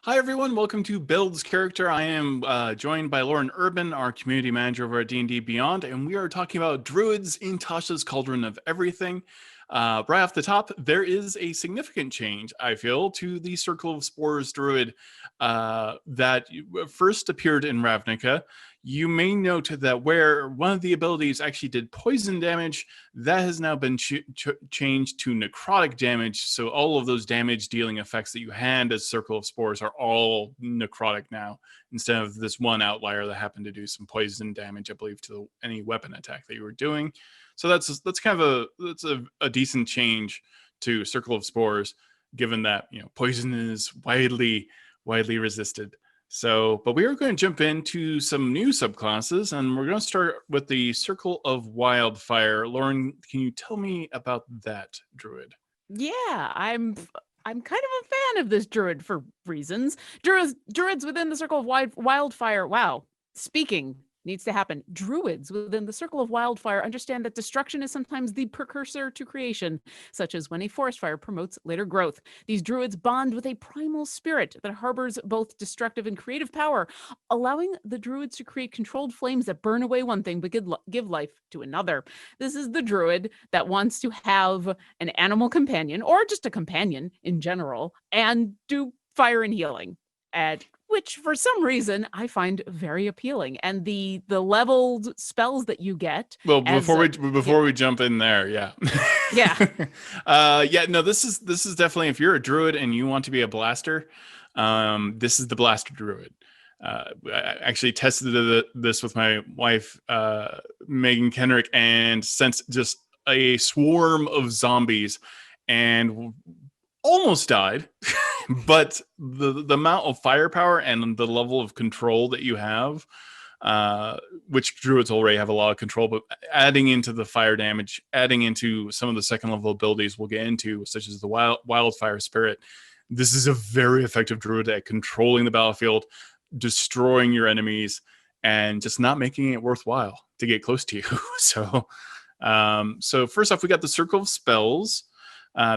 Hi everyone, welcome to Build's Character. I am joined by Lauren Urban, our community manager over at D&D Beyond, and we are talking about Druids in Tasha's Cauldron of Everything. Right off the top, there is a significant change, I feel, to the Circle of Spores Druid that first appeared in Ravnica. You may note that where one of the abilities actually did poison damage, that has now been changed to necrotic damage. So all of those damage dealing effects that you had as Circle of Spores are all necrotic now, instead of this one outlier that happened to do some poison damage, I believe, to any weapon attack that you were doing. So that's kind of a decent change to Circle of Spores, given that poison is widely resisted. So, but we are going to jump into some new subclasses, and we're going to start with the Circle of Wildfire. Lauren, can you tell me about that druid? Yeah, I'm kind of a fan of this druid for reasons. Druids within the Circle of Wildfire. Wow, speaking needs to happen. Druids within the Circle of Wildfire understand that destruction is sometimes the precursor to creation, such as when a forest fire promotes later growth. These druids bond with a primal spirit that harbors both destructive and creative power, allowing the druids to create controlled flames that burn away one thing but give life to another. This is the druid that wants to have an animal companion, or just a companion in general, and do fire and healing. Which for some reason I find very appealing, and the leveled spells that you get. Well, before we jump in there, yeah, no, this is definitely, if you're a druid and you want to be a blaster, this is the blaster druid. I actually tested this with my wife, Megan Kenreck, and sensed just a swarm of zombies, and almost died. But the amount of firepower and the level of control that you have, which druids already have a lot of control, but adding into the fire damage, adding into some of the second level abilities we'll get into, such as the wildfire spirit, this is a very effective druid at controlling the battlefield, destroying your enemies, and just not making it worthwhile to get close to you. So first off, we got the circle of spells.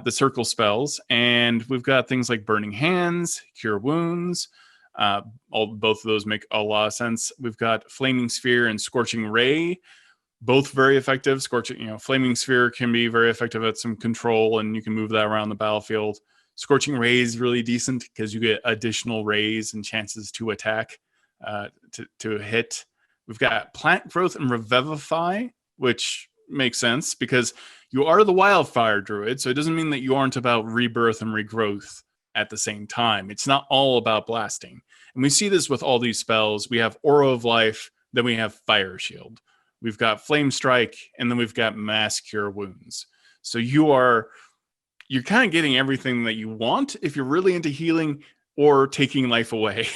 The circle spells, and we've got things like Burning Hands, Cure Wounds. Both of those make a lot of sense. We've got Flaming Sphere and Scorching Ray, both very effective. Flaming Sphere can be very effective at some control, and you can move that around the battlefield. Scorching Ray is really decent because you get additional rays and chances to attack, to hit. We've got Plant Growth and Revivify, which makes sense because you are the wildfire druid, so it doesn't mean that you aren't about rebirth and regrowth at the same time. It's not all about blasting. And we see this with all these spells. We have Aura of Life, then we have Fire Shield. We've got Flame Strike, and then we've got Mass Cure Wounds. So you're kind of getting everything that you want if you're really into healing or taking life away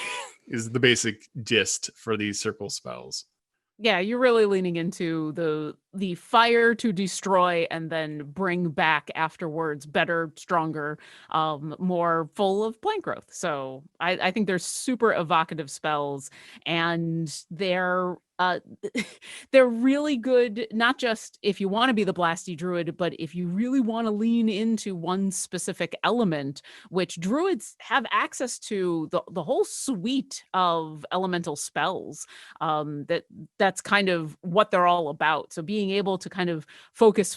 is the basic gist for these circle spells. Yeah, you're really leaning into the fire to destroy and then bring back afterwards, better, stronger, more full of plant growth. So I think they're super evocative spells, and they're they're really good, not just if you want to be the blasty druid, but if you really want to lean into one specific element, which druids have access to the whole suite of elemental spells. That's kind of what they're all about. So being able to kind of focus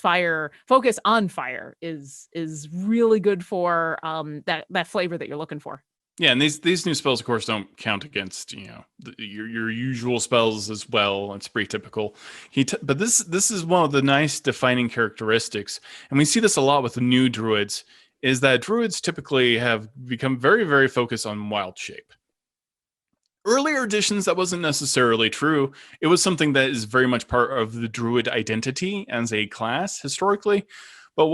on fire is really good for that flavor that you're looking for. Yeah, and these new spells, of course, don't count against your usual spells as well. It's pretty typical. But this is one of the nice defining characteristics, and we see this a lot with the new druids. Is that druids typically have become very, very focused on wild shape. Earlier editions, that wasn't necessarily true. It was something that is very much part of the druid identity as a class historically, but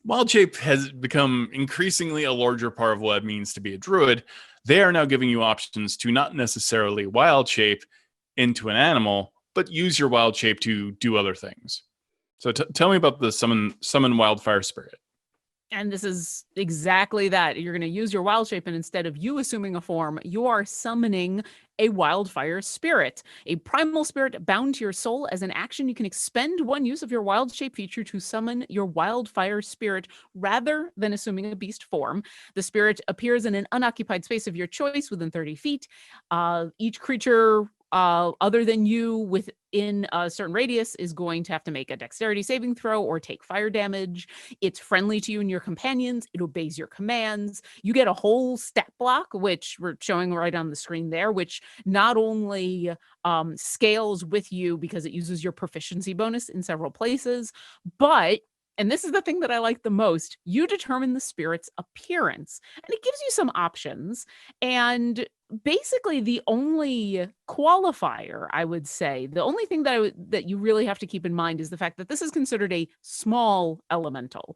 wild shape has become increasingly a larger part of what it means to be a druid. They are now giving you options to not necessarily wild shape into an animal, but use your wild shape to do other things. So tell me about the summon wildfire spirit. And this is exactly that. You're going to use your wild shape, and instead of you assuming a form, you are summoning a wildfire spirit, a primal spirit bound to your soul. As an action, you can expend one use of your wild shape feature to summon your wildfire spirit rather than assuming a beast form. The spirit appears in an unoccupied space of your choice within 30 feet. Each creature other than you within a certain radius is going to have to make a dexterity saving throw or take fire damage. It's friendly to you and your companions. It obeys your commands. You get a whole stat block, which we're showing right on the screen there, which not only scales with you because it uses your proficiency bonus in several places, but, and this is the thing that I like the most, you determine the spirit's appearance. And it gives you some options. And basically the only qualifier, I would say, the only thing that you really have to keep in mind is the fact that this is considered a small elemental.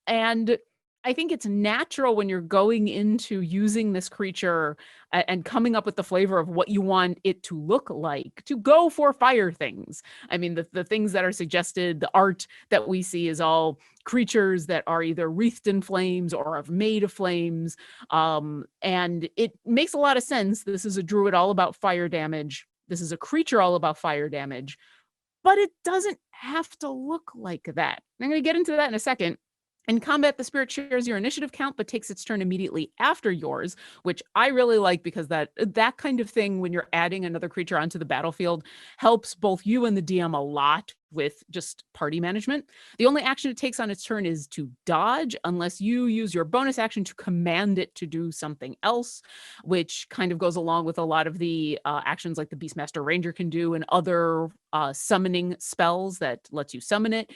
And I think it's natural when you're going into using this creature and coming up with the flavor of what you want it to look like, to go for fire things. I mean, the things that are suggested, the art that we see is all creatures that are either wreathed in flames or are made of flames. And it makes a lot of sense. This is a druid all about fire damage. This is a creature all about fire damage. But it doesn't have to look like that. I'm going to get into that in a second. In combat, the spirit shares your initiative count, but takes its turn immediately after yours, which I really like because that kind of thing, when you're adding another creature onto the battlefield, helps both you and the DM a lot with just party management. The only action it takes on its turn is to dodge, unless you use your bonus action to command it to do something else, which kind of goes along with a lot of the actions like the Beastmaster Ranger can do and other summoning spells that lets you summon it.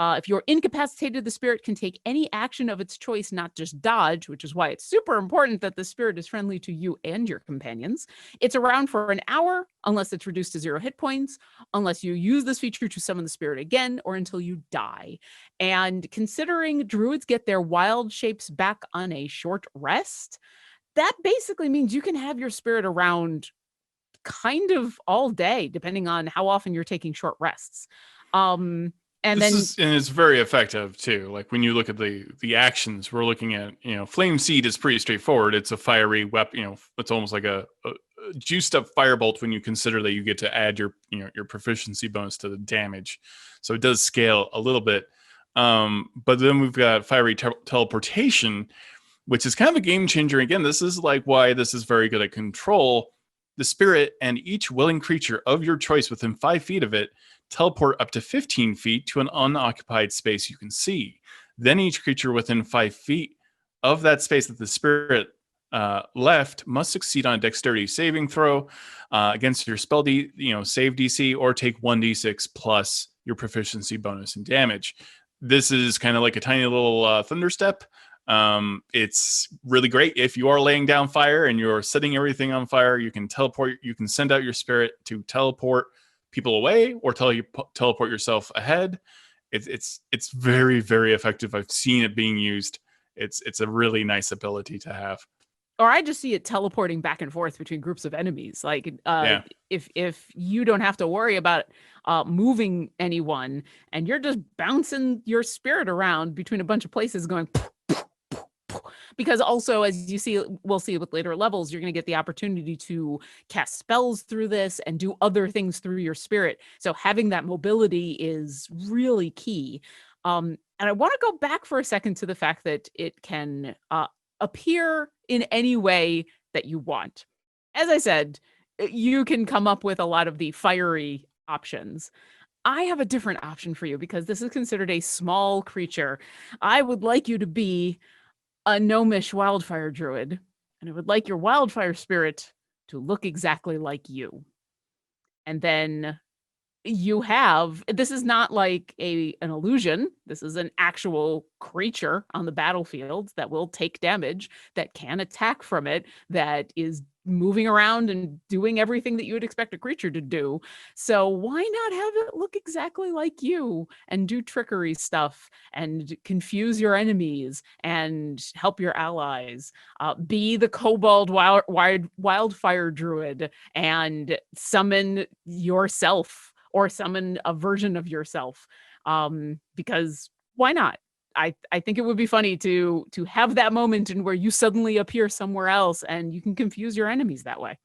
If you're incapacitated, the spirit can take any action of its choice, not just dodge, which is why it's super important that the spirit is friendly to you and your companions. It's around for an hour, unless it's reduced to 0 hit points, unless you use this feature to summon the spirit again, or until you die. And considering druids get their wild shapes back on a short rest, that basically means you can have your spirit around kind of all day, depending on how often you're taking short rests. And it's very effective too. Like when you look at the actions, we're looking at, Flame Seed is pretty straightforward. It's a fiery weapon. It's almost like a juiced up firebolt when you consider that you get to add your proficiency bonus to the damage. So it does scale a little bit. But then we've got fiery teleportation, which is kind of a game changer. Again, this is like why this is very good at control. The spirit and each willing creature of your choice within 5 feet of it teleport up to 15 feet to an unoccupied space you can see. Then each creature within 5 feet of that space that the spirit left must succeed on a dexterity saving throw against your spell save DC, or take 1d6 plus your proficiency bonus in damage. This is kind of like a tiny little thunder step. It's really great if you are laying down fire and you're setting everything on fire. You can teleport. You can send out your spirit to teleport people away, or teleport yourself ahead. It's very, very effective. I've seen it being used. It's a really nice ability to have. Or I just see it teleporting back and forth between groups of enemies. Like if you don't have to worry about moving anyone, and you're just bouncing your spirit around between a bunch of places going, because also, as you see, we'll see with later levels, you're going to get the opportunity to cast spells through this and do other things through your spirit. So having that mobility is really key. And I want to go back for a second to the fact that it can appear in any way that you want. As I said, you can come up with a lot of the fiery options. I have a different option for you because this is considered a small creature. I would like you to be a gnomish wildfire druid, and I would like your wildfire spirit to look exactly like you. And then you have, this is not like an illusion. This is an actual creature on the battlefield that will take damage, that can attack from it, that is moving around and doing everything that you would expect a creature to do. So why not have it look exactly like you and do trickery stuff and confuse your enemies and help your allies? Be the kobold wildfire druid and summon yourself, or summon a version of yourself, because why not? I think it would be funny to have that moment in where you suddenly appear somewhere else and you can confuse your enemies that way.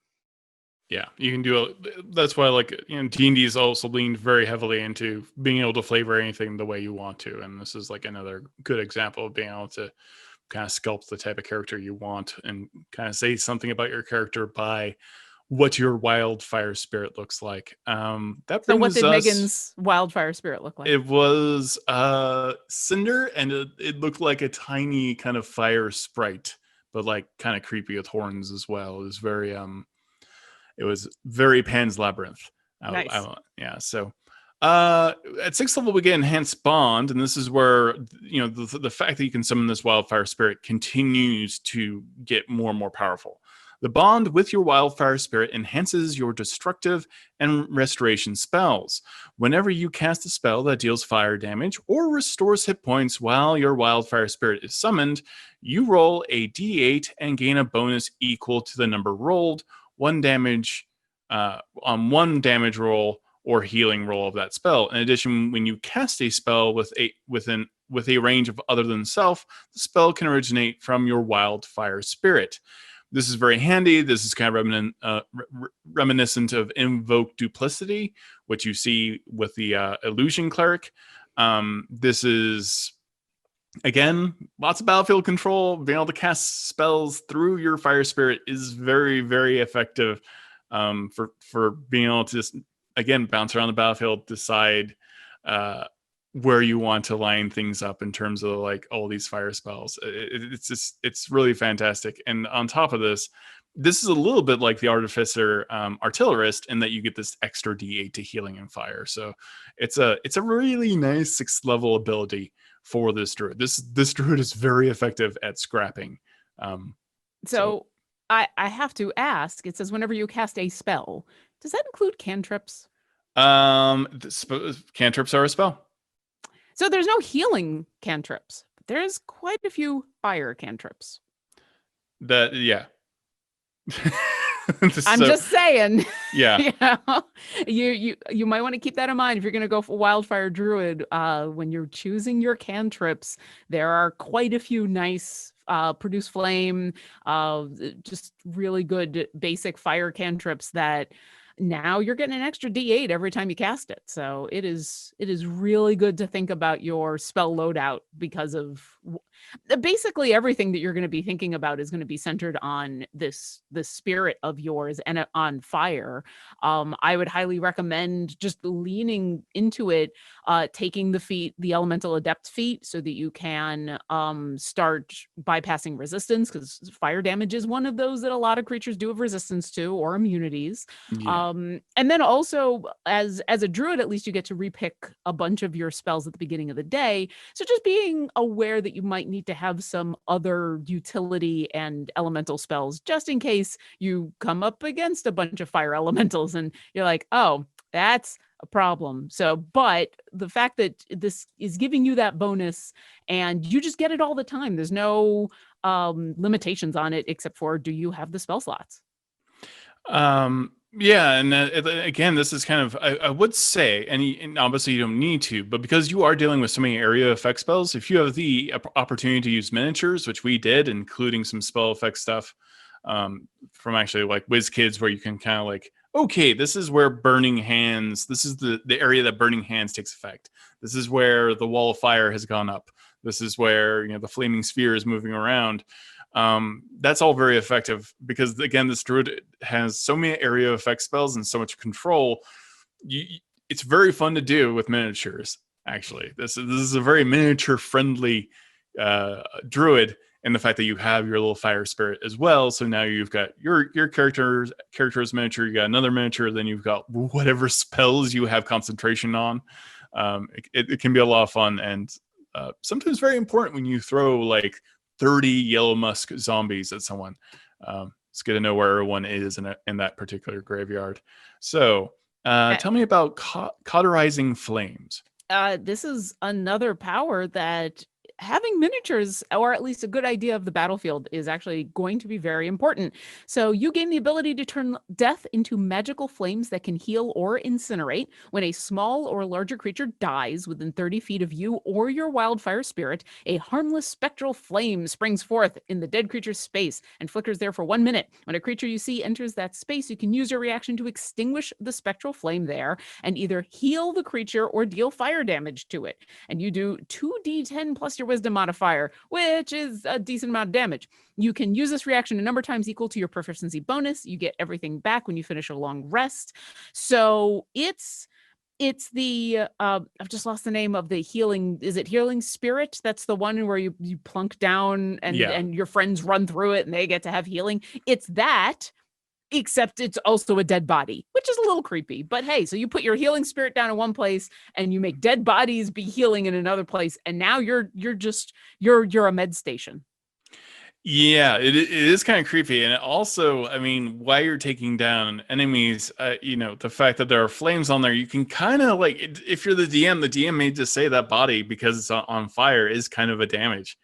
Yeah, you can do it. That's why, like, D&D is also leaned very heavily into being able to flavor anything the way you want to, and this is like another good example of being able to kind of sculpt the type of character you want and kind of say something about your character by what your wildfire spirit looks like. That So what brings did us. Megan's wildfire spirit look like? It was cinder, and it looked like a tiny kind of fire sprite, but like kind of creepy with horns as well. It was very Pan's Labyrinth. Nice. Yeah. So at 6th level we get enhanced bond, and this is where the fact that you can summon this wildfire spirit continues to get more and more powerful. The bond with your wildfire spirit enhances your destructive and restoration spells. Whenever you cast a spell that deals fire damage or restores hit points while your wildfire spirit is summoned, you roll a d8 and gain a bonus equal to the number rolled, on one damage roll or healing roll of that spell. In addition, when you cast a spell with a range of other than self, the spell can originate from your wildfire spirit. This is very handy. This is kind of reminiscent of Invoke Duplicity, which you see with the Illusion Cleric. This is, again, lots of battlefield control. Being able to cast spells through your fire spirit is very, very effective for being able to just, again, bounce around the battlefield, decide where you want to line things up in terms of like all these fire spells. It's really fantastic. And on top of this is a little bit like the Artificer Artillerist in that you get this extra D8 to healing and fire. So it's a really nice 6th level ability for this druid. This druid is very effective at scrapping. So I have to ask, it says whenever you cast a spell, does that include cantrips? Cantrips are a spell. So there's no healing cantrips. There's quite a few fire cantrips. Yeah. I'm just saying. Yeah. You might want to keep that in mind if you're going to go for Wildfire Druid. When you're choosing your cantrips, there are quite a few nice produce flame, just really good basic fire cantrips that now you're getting an extra D8 every time you cast it. So it is really good to think about your spell loadout, because of basically everything that you're going to be thinking about is going to be centered on the spirit of yours and on fire. I would highly recommend just leaning into it, taking the elemental adept feat, so that you can start bypassing resistance, because fire damage is one of those that a lot of creatures do have resistance to, or immunities. Yeah. And then also as a druid, at least you get to repick a bunch of your spells at the beginning of the day. So just being aware that you might need to have some other utility and elemental spells, just in case you come up against a bunch of fire elementals and you're like, oh, that's a problem. So, but the fact that this is giving you that bonus and you just get it all the time, there's no limitations on it except for, do you have the spell slots? Yeah, and again, this is kind of, I would say, and obviously you don't need to, but because you are dealing with so many area effect spells, if you have the opportunity to use miniatures, which we did, including some spell effect stuff from actually like WizKids, where you can kind of like, okay, this is where Burning Hands, this is the area that Burning Hands takes effect. This is where the Wall of Fire has gone up. This is where, the Flaming Sphere is moving around. That's all very effective, because again, this druid has so many area effect spells and so much control. It's very fun to do with miniatures. Actually, this is a very miniature friendly druid, and the fact that you have your little fire spirit as well. So now you've got your character's miniature, you got another miniature, then you've got whatever spells you have concentration on. It can be a lot of fun, and sometimes very important when you throw like 30 yellow musk zombies at someone. It's good to know where everyone is in that particular graveyard. So tell me about Cauterizing Flames. This is another power that having miniatures, or at least a good idea of the battlefield, is actually going to be very important. So you gain the ability to turn death into magical flames that can heal or incinerate. When a small or larger creature dies within 30 feet of you or your wildfire spirit, a harmless spectral flame springs forth in the dead creature's space and flickers there for 1 minute. When a creature you see enters that space, you can use your reaction to extinguish the spectral flame there and either heal the creature or deal fire damage to it. And you do 2d10 plus your wisdom modifier, which is a decent amount of damage. You can use this reaction a number of times equal to your proficiency bonus. You get everything back when you finish a long rest. So it's the I've just lost the name of the healing. Is it healing spirit? That's the one where you plunk down and your friends run through it and they get to have healing. It's that, except it's also a dead body, which is a little creepy. But hey, so you put your healing spirit down in one place and you make dead bodies be healing in another place, and now you're a med station. Yeah, it is kind of creepy. And also, I mean, while you're taking down enemies, the fact that there are flames on there, you can kind of like, if you're the DM may just say that body, because it's on fire, is kind of a damage.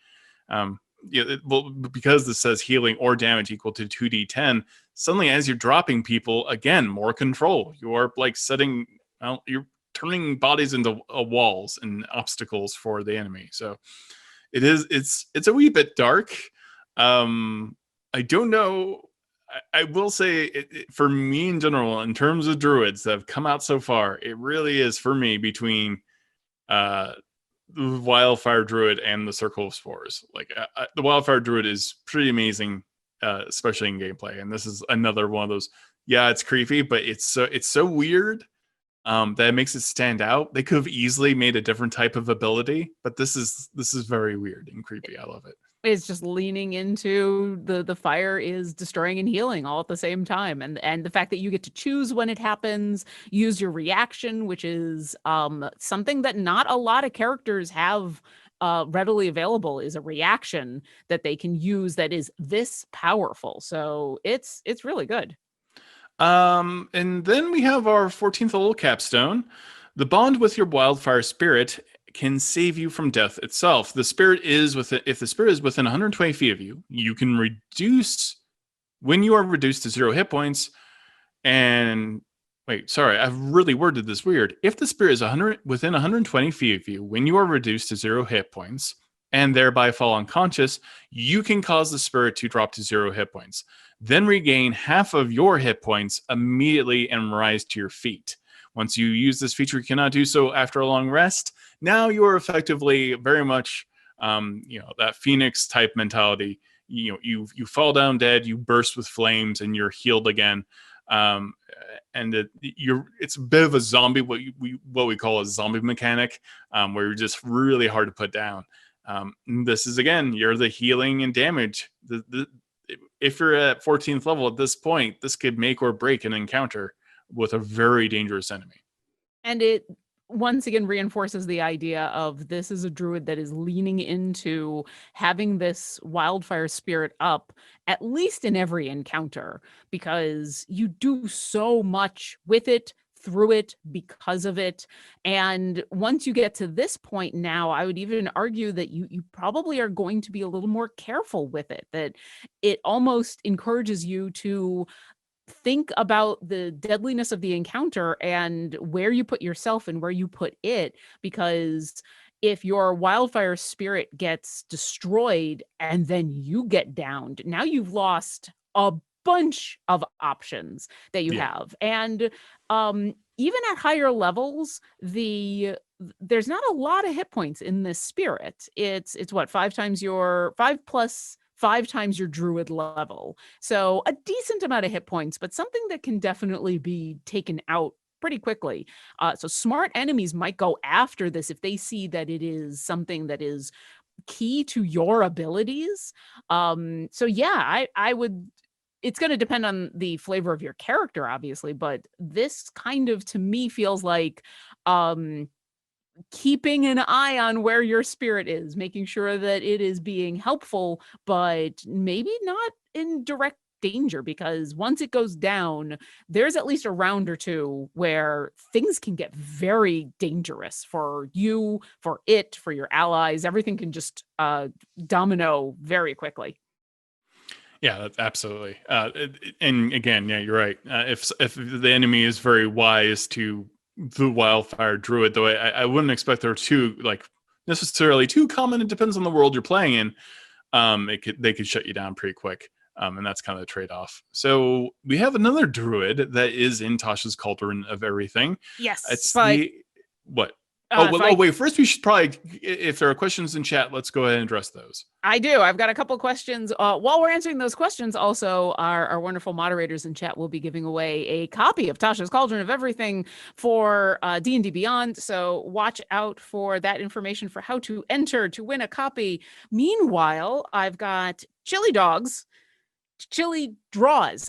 Because this says healing or damage equal to 2d10, suddenly as you're dropping people, again, more control. You are like you're turning bodies into walls and obstacles for the enemy. So it's a wee bit dark. I don't know. I will say for me in general, in terms of druids that have come out so far, it really is for me between the Wildfire Druid and the Circle of Spores. Like the Wildfire Druid is pretty amazing, especially in gameplay. And this is another one of those. Yeah, it's creepy, but it's so weird that it makes it stand out. They could have easily made a different type of ability, but this is very weird and creepy. I love it. It's just leaning into the fire is destroying and healing all at the same time. And the fact that you get to choose when it happens, use your reaction, which is something that not a lot of characters have readily available, is a reaction that they can use that is this powerful. So it's really good. And then we have our 14th level capstone. The bond with your wildfire spirit can save you from death itself. If the spirit is within 120 feet of you, you can reduce when you are reduced to 0 hit points. And wait, sorry, I've really worded this weird. If the spirit is within 120 feet of you, when you are reduced to 0 hit points and thereby fall unconscious, you can cause the spirit to drop to 0 hit points. Then regain half of your hit points immediately and rise to your feet. Once you use this feature, you cannot do so after a long rest. Now you are effectively very much, that Phoenix type mentality. You fall down dead, you burst with flames, and you're healed again. It's a bit of a zombie, what we call a zombie mechanic, where you're just really hard to put down. This is, again, you're the healing and damage. If you're at 14th level at this point, this could make or break an encounter with a very dangerous enemy. And it once again reinforces the idea of this is a druid that is leaning into having this wildfire spirit up, at least in every encounter, because you do so much with it, through it, because of it. And once you get to this point now, I would even argue that you probably are going to be a little more careful with it, that it almost encourages you to think about the deadliness of the encounter and where you put yourself and where you put it. Because if your wildfire spirit gets destroyed and then you get downed, now you've lost a bunch of options that you have. And even at higher levels, there's not a lot of hit points in this spirit. It's what, 5 plus 5 times your druid level. So a decent amount of hit points, but something that can definitely be taken out pretty quickly. So smart enemies might go after this if they see that it is something that is key to your abilities. So yeah, I would, it's going to depend on the flavor of your character, obviously, but this kind of, to me, feels like keeping an eye on where your spirit is, making sure that it is being helpful, but maybe not in direct danger, because once it goes down, there's at least a round or two where things can get very dangerous for you, for it, for your allies. Everything can just domino very quickly. Yeah, that's absolutely. And again, yeah, you're right. If the enemy is very wise to the Wildfire Druid, though I wouldn't expect they're too necessarily too common. It depends on the world you're playing in. They could shut you down pretty quick. And that's kind of the trade-off. So we have another druid that is in Tasha's Cauldron of Everything. Yes. It's but, what? wait. First, we should probably, if there are questions in chat, let's go ahead and address those. I do. I've got a couple questions. While we're answering those questions, also, our wonderful moderators in chat will be giving away a copy of Tasha's Cauldron of Everything for D&D Beyond. So watch out for that information for how to enter to win a copy. Meanwhile, I've got Chili Draws.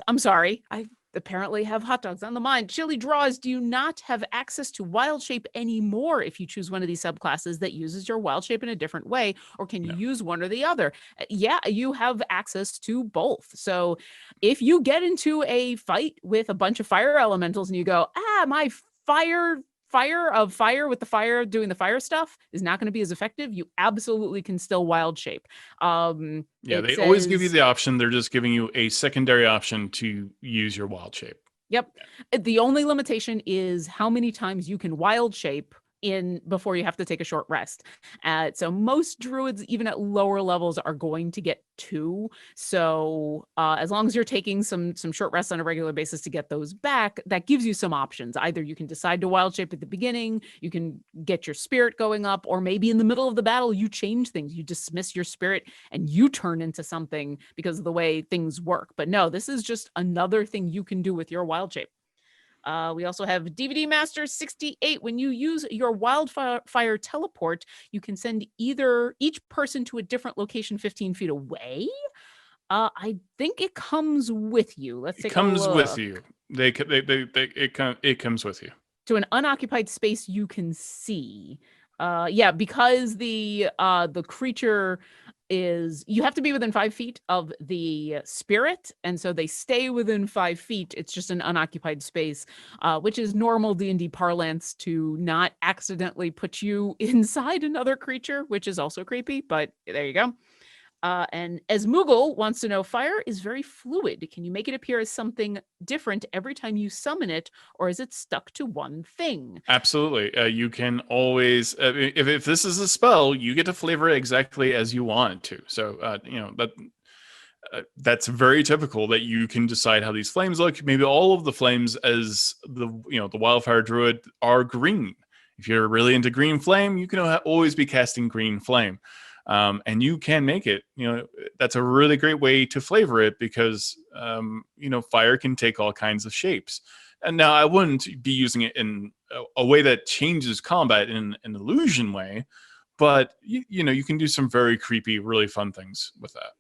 I'm sorry. I apparently have hot dogs on the mind. Chili Draws do not have access to wild shape anymore if you choose one of these subclasses that uses your wild shape in a different way, or can you use one or the other? Yeah, you have access to both. So if you get into a fight with a bunch of fire elementals and you go, my fire with the fire doing the fire stuff is not going to be as effective, you absolutely can still wild shape. They always give you the option. They're just giving you a secondary option to use your wild shape. Yep. The only limitation is how many times you can wild shape in before you have to take a short rest. So most druids, even at lower levels, are going to get 2. So as long as you're taking some short rests on a regular basis to get those back, that gives you some options. Either you can decide to wild shape at the beginning, you can get your spirit going up, or maybe in the middle of the battle, you change things. You dismiss your spirit and you turn into something because of the way things work. But no, this is just another thing you can do with your wild shape. We also have DVD Master 68. When you use your Wildfire teleport, you can send each person to a different location 15 feet away. I think it comes with you. Let's take a look. It comes with you. It comes with you to an unoccupied space you can see. Because the creature is, you have to be within 5 feet of the spirit, and so they stay within 5 feet. It's just an unoccupied space, which is normal D&D parlance to not accidentally put you inside another creature, which is also creepy, but there you go. And as Moogle wants to know, fire is very fluid. Can you make it appear as something different every time you summon it, or is it stuck to one thing? Absolutely. You can always, if this is a spell, you get to flavor it exactly as you want it to. So, that's very typical that you can decide how these flames look. Maybe all of the flames as the Wildfire Druid are green. If you're really into green flame, you can always be casting green flame. And you can make it, that's a really great way to flavor it because, fire can take all kinds of shapes. And now I wouldn't be using it in a way that changes combat in an illusion way, but you can do some very creepy, really fun things with that.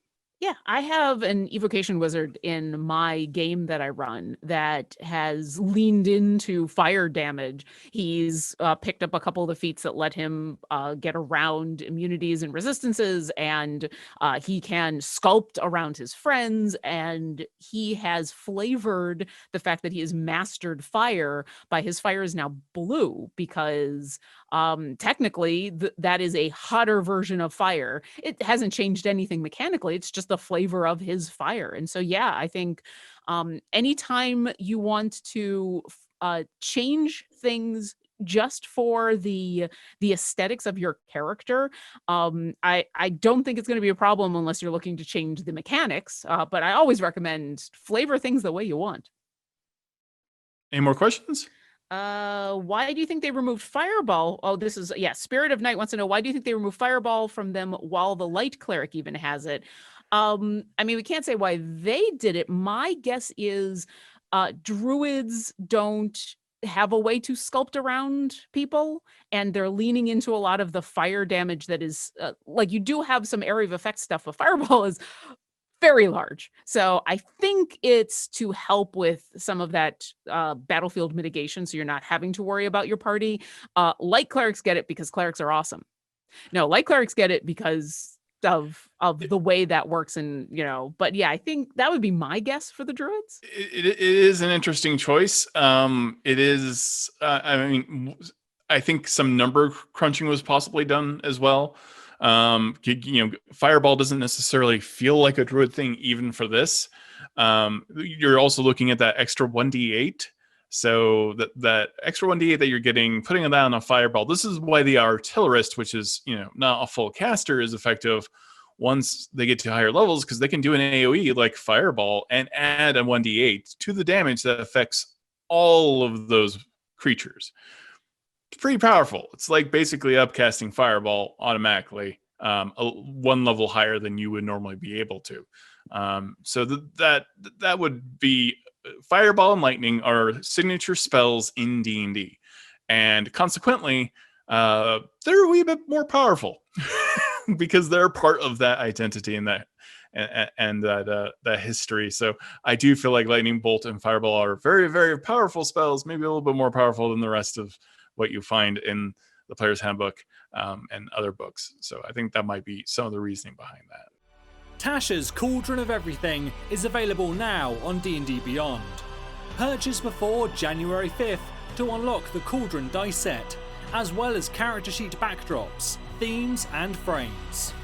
Yeah, I have an evocation wizard in my game that I run that has leaned into fire damage. He's picked up a couple of the feats that let him get around immunities and resistances, and he can sculpt around his friends, and he has flavored the fact that he has mastered fire by his fire is now blue because technically that is a hotter version of fire. It hasn't changed anything mechanically. It's just the flavor of his fire. And so, yeah, I think anytime you want to change things just for the aesthetics of your character, I don't think it's going to be a problem unless you're looking to change the mechanics. But I always recommend flavor things the way you want. Any more questions? Why do you think they removed Fireball? Oh, this is, Spirit of Night wants to know, why do you think they removed Fireball from them while the Light Cleric even has it? We can't say why they did it. My guess is Druids don't have a way to sculpt around people, and they're leaning into a lot of the fire damage that is, you do have some area of effect stuff, but Fireball is very large. So I think it's to help with some of that battlefield mitigation, so you're not having to worry about your party. Light clerics get it because clerics are awesome. No, light clerics get it because of the way that works, and but yeah, I think that would be my guess for the druids. It is an interesting choice. It is. I think some number crunching was possibly done as well. Fireball doesn't necessarily feel like a druid thing even for this. You're also looking at that extra 1d8. So that extra 1d8 that you're getting, putting that on a fireball. This is why the artillerist, which is not a full caster, is effective once they get to higher levels, because they can do an AoE like fireball and add a 1d8 to the damage that affects all of those creatures. It's pretty powerful. It's like basically upcasting fireball automatically, one level higher than you would normally be able to. So that would be fireball and lightning are signature spells in D&D, and consequently, they're a wee bit more powerful because they're part of that identity and that history. So I do feel like lightning bolt and fireball are very, very powerful spells, maybe a little bit more powerful than the rest of what you find in the Player's Handbook and other books. So I think that might be some of the reasoning behind that. Tasha's Cauldron of Everything is available now on D&D Beyond. Purchase before January 5th to unlock the Cauldron dice set, as well as character sheet backdrops, themes and frames.